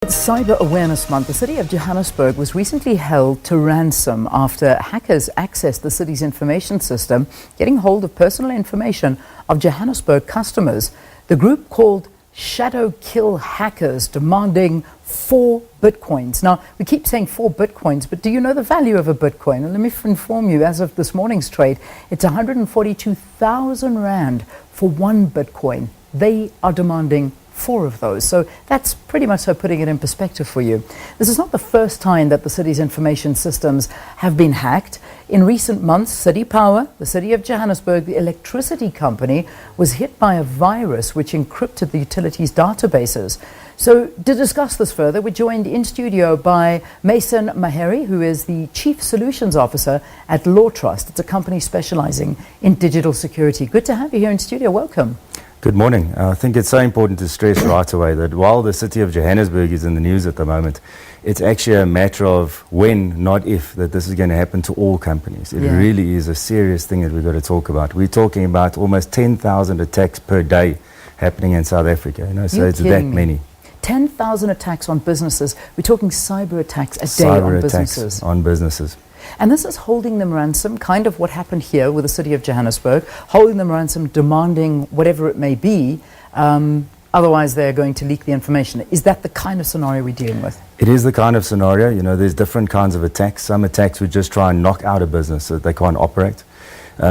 It's Cyber Awareness Month. The City of Johannesburg was recently held to ransom after hackers accessed the city's information system, getting hold of personal information of Johannesburg customers. The group called Shadow Kill Hackers demanding 4 bitcoins. Now, we keep saying 4 bitcoins, but do you know the value of a bitcoin? And let me inform you, as of this morning's trade, it's 142,000 Rand for 1 bitcoin. They are demanding 4 of those. So that's pretty much so putting it in perspective for you. This is not the first time that the city's information systems have been hacked. In recent months, City Power, the City of Johannesburg, the electricity company, was hit by a virus which encrypted the utility's databases. So to discuss this further, we're joined in studio by Maeson Maherry, who is the Chief Solutions Officer at LAWtrust. It's a company specialising in digital security. Good to have you here in studio. Welcome. Good morning. I think it's so important to stress right away that while the City of Johannesburg is in the news at the moment, it's actually a matter of when, not if, that this is going to happen to all companies. It really is a serious thing that we've got to talk about. We're talking about almost 10,000 attacks per day happening in South Africa. So it's that many. 10,000 attacks on businesses. We're talking cyber attacks a day on businesses. On businesses. And this is holding them ransom, kind of what happened here with the City of Johannesburg, holding them ransom, demanding whatever it may be, otherwise they're going to leak the information. Is that the kind of scenario we're dealing with? It is the kind of scenario. There's different kinds of attacks. Some attacks would just try and knock out a business so that they can't operate.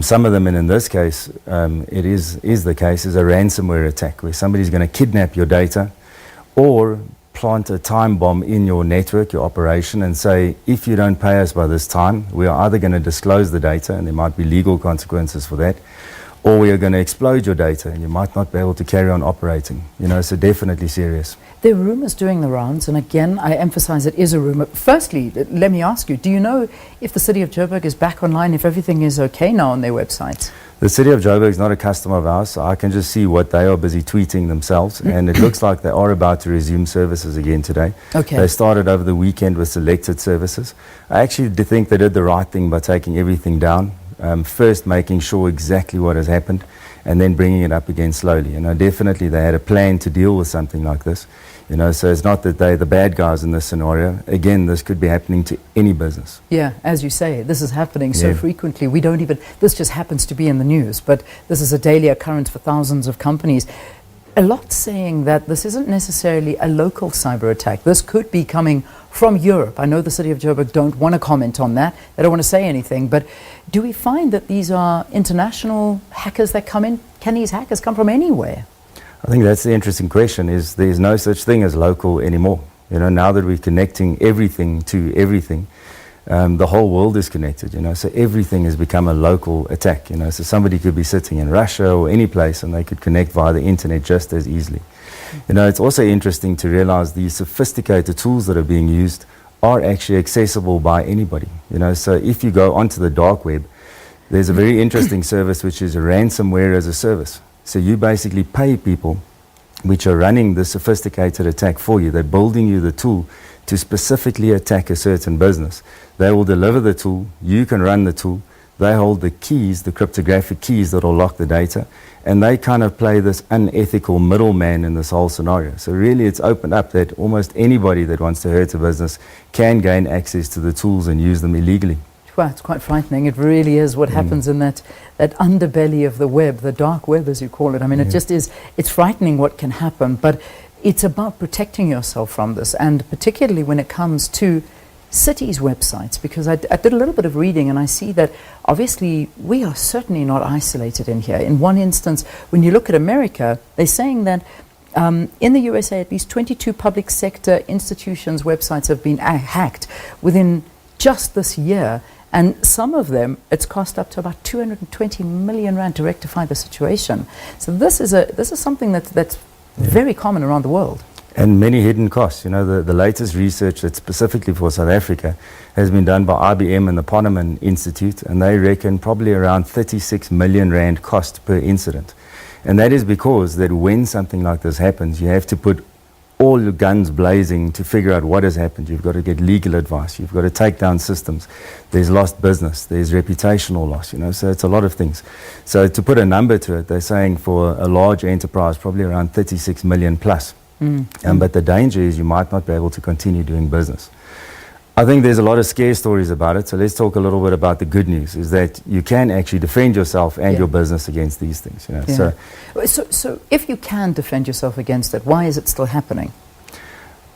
Some of them, and in this case, it is the case, is a ransomware attack where somebody's going to kidnap your data or plant a time bomb in your network, your operation, and say, if you don't pay us by this time, we are either going to disclose the data, and there might be legal consequences for that, or we are going to explode your data, and you might not be able to carry on operating. So definitely serious. There are rumours doing the rounds, and again, I emphasize it is a rumour. Firstly, let me ask you, do you know if the City of Joburg is back online, if everything is okay now on their websites? The City of Joburg is not a customer of ours, so I can just see what they are busy tweeting themselves, and it looks like they are about to resume services again today. Okay. They started over the weekend with selected services. I actually think they did the right thing by taking everything down, first making sure exactly what has happened, and then bringing it up again slowly. Definitely they had a plan to deal with something like this. So it's not that they're the bad guys in this scenario. Again, this could be happening to any business. Yeah, as you say, this is happening so frequently. This just happens to be in the news, but this is a daily occurrence for thousands of companies. A lot saying that this isn't necessarily a local cyber attack. This could be coming from Europe. I know the City of Joburg don't want to comment on that. They don't want to say anything, but do we find that these are international hackers that come in? Can these hackers come from anywhere? I think that's the interesting question, is there's no such thing as local anymore. Now that we're connecting everything to everything, the whole world is connected, so everything has become a local attack, so somebody could be sitting in Russia or any place and they could connect via the internet just as easily. It's also interesting to realize these sophisticated tools that are being used are actually accessible by anybody, so if you go onto the dark web, there's a very interesting service which is ransomware as a service. So you basically pay people which are running the sophisticated attack for you. They're building you the tool to specifically attack a certain business. They will deliver the tool, you can run the tool, they hold the keys, the cryptographic keys that will lock the data, and they kind of play this unethical middleman in this whole scenario. So really it's opened up that almost anybody that wants to hurt a business can gain access to the tools and use them illegally. Well, it's quite frightening. It really is what happens in that underbelly of the web, the dark web as you call it. I mean, it just is, it's frightening what can happen, but it's about protecting yourself from this, and particularly when it comes to cities' websites, because I did a little bit of reading and I see that obviously we are certainly not isolated in here. In one instance, when you look at America, they're saying that in the USA, at least 22 public sector institutions' websites have been hacked within just this year. And some of them, it's cost up to about 220 million Rand to rectify the situation. So this is something that's very common around the world. And many hidden costs. The latest research that's specifically for South Africa has been done by IBM and the Poneman Institute, and they reckon probably around 36 million Rand cost per incident. And that is because that when something like this happens, you have to put all your guns blazing to figure out what has happened. You've got to get legal advice. You've got to take down systems. There's lost business. There's reputational loss, so it's a lot of things. So to put a number to it, they're saying for a large enterprise, probably around 36 million plus But the danger is you might not be able to continue doing business. I think there's a lot of scare stories about it, so let's talk a little bit about the good news, is that you can actually defend yourself and your business against these things. You know? So if you can defend yourself against it, why is it still happening?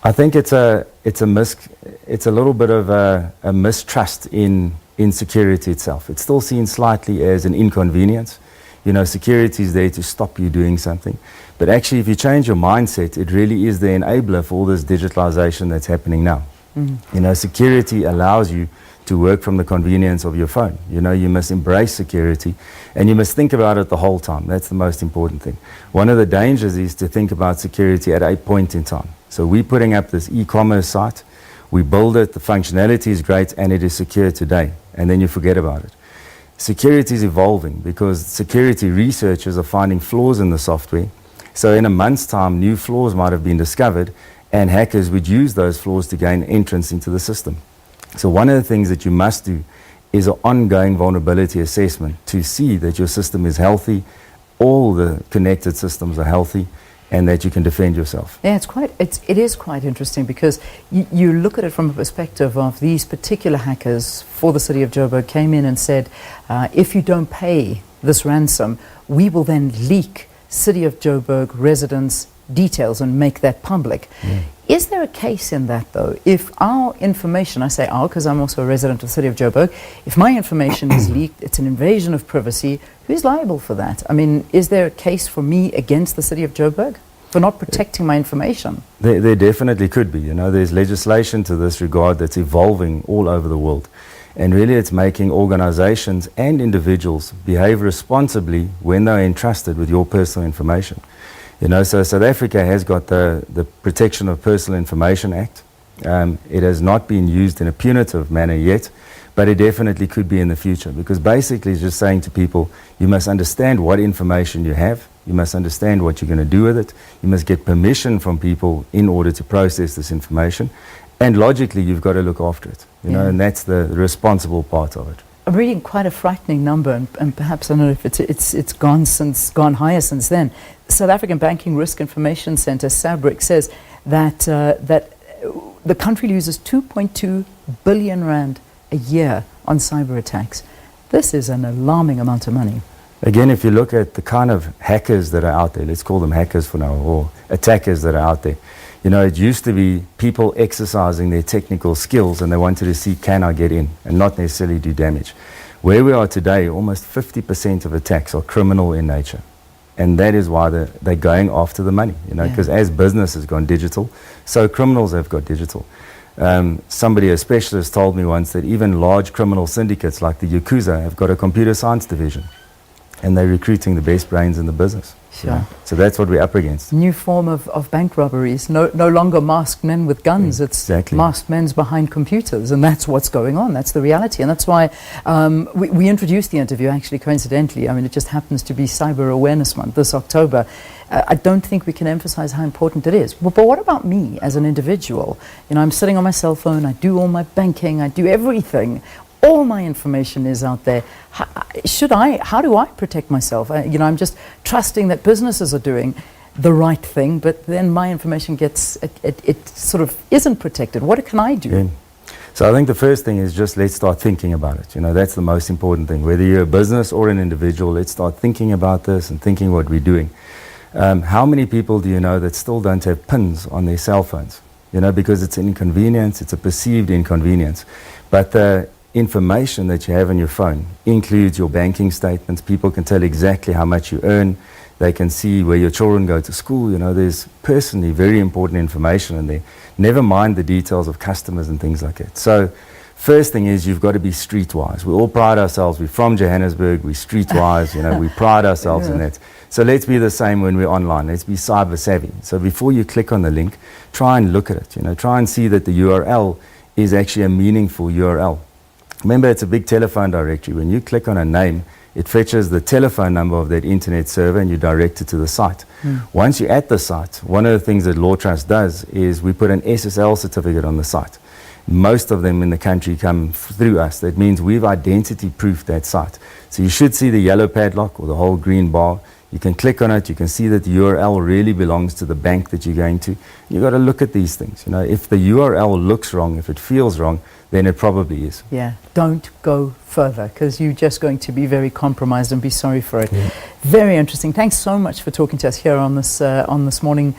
I think it's a little bit of a mistrust in security itself. It's still seen slightly as an inconvenience. You know, security is there to stop you doing something. But actually, if you change your mindset, it really is the enabler for all this digitalization that's happening now. You know, security allows you to work from the convenience of your phone. You know, you must embrace security and you must think about it the whole time. That's the most important thing. One of the dangers is to think about security at a point in time. So we're putting up this e-commerce site, we build it, the functionality is great and it is secure today, and then you forget about it. Security is evolving because security researchers are finding flaws in the software. So in a month's time, new flaws might have been discovered and hackers would use those flaws to gain entrance into the system. So one of the things that you must do is an ongoing vulnerability assessment to see that your system is healthy, all the connected systems are healthy, and that you can defend yourself. Yeah, it is quite interesting because you look at it from a perspective of these particular hackers for the City of Joburg came in and said, if you don't pay this ransom, we will then leak City of Joburg residents' details and make that public. Is there a case in that, though? If our information, I say our because I'm also a resident of the City of Joburg, if my information is leaked, it's an invasion of privacy, who's liable for that? I mean, is there a case for me against the City of Joburg for not protecting my information? There definitely could be. You know, there's legislation to this regard that's evolving all over the world. And really it's making organizations and individuals behave responsibly when they're entrusted with your personal information. You know, so South Africa has got the Protection of Personal Information Act. It has not been used in a punitive manner yet, but it definitely could be in the future, because basically it's just saying to people, you must understand what information you have, you must understand what you're going to do with it, you must get permission from people in order to process this information, and logically you've got to look after it, you know, and that's the responsible part of it. I'm reading quite a frightening number, and perhaps I don't know if it's gone higher since then. The South African Banking Risk Information Centre, SABC, says that the country loses 2.2 billion rand a year on cyber attacks. This is an alarming amount of money. Again, if you look at the kind of hackers that are out there, let's call them hackers for now, or attackers that are out there. You know, it used to be people exercising their technical skills and they wanted to see, can I get in, and not necessarily do damage. Where we are today, almost 50% of attacks are criminal in nature. And that is why they're going after the money, you know, because as business has gone digital, so criminals have got digital. A specialist told me once that even large criminal syndicates like the Yakuza have got a computer science division. And they're recruiting the best brains in the business. Sure. You know? So that's what we're up against. New form of bank robberies. No longer masked men with guns. It's masked men behind computers. And that's what's going on. That's the reality. And that's why we introduced the interview, actually, coincidentally. I mean, it just happens to be Cyber Awareness Month this October. I don't think we can emphasize how important it is. But what about me as an individual? You know, I'm sitting on my cell phone. I do all my banking. I do everything. All my information is out there. How do I protect myself? You know, I'm just trusting that businesses are doing the right thing, but then my information it sort of isn't protected. What can I do? Yeah. So I think the first thing is just let's start thinking about it. You know, that's the most important thing. Whether you're a business or an individual, let's start thinking about this and thinking what we're doing. How many people do you know that still don't have PINs on their cell phones? You know, because it's an inconvenience, it's a perceived inconvenience. But the information that you have on your phone includes your banking statements. People can tell exactly how much you earn. They can see where your children go to school. You know, there's personally very important information in there. Never mind the details of customers and things like that. So first thing is you've got to be streetwise. We all pride ourselves. We're from Johannesburg. We're streetwise. You know, we pride ourselves in that. So let's be the same when we're online. Let's be cyber savvy. So before you click on the link, try and look at it. You know, try and see that the URL is actually a meaningful URL. Remember, it's a big telephone directory. When you click on a name, it fetches the telephone number of that internet server and you direct it to the site. Once you're at the site, one of the things that LAWtrust does is we put an SSL certificate on the site. Most of them in the country come through us. That means we've identity-proofed that site. So you should see the yellow padlock or the whole green bar. You can click on it, you can see that the URL really belongs to the bank that you're going to. You've got to look at these things. You know, if the URL looks wrong, if it feels wrong, then it probably is. Yeah, don't go further, because you're just going to be very compromised and be sorry for it. Yeah. Very interesting. Thanks so much for talking to us here on this morning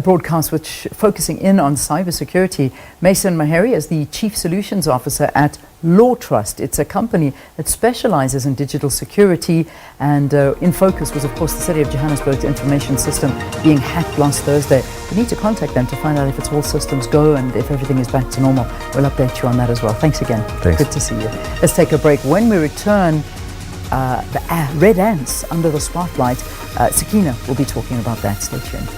broadcast, which focusing in on cybersecurity. Maeson Maherry is the Chief Solutions Officer at LAWtrust. It's a company that specializes in digital security, and in focus was, of course, the City of Johannesburg's information system being hacked last Thursday. You need to contact them to find out if it's all systems go and if everything is back to normal. We'll update you on that as well. Thanks again. Thanks. Good to see you. Let's take a break. When we return, the red ants under the spotlight. Sakina will be talking about that. Stay tuned.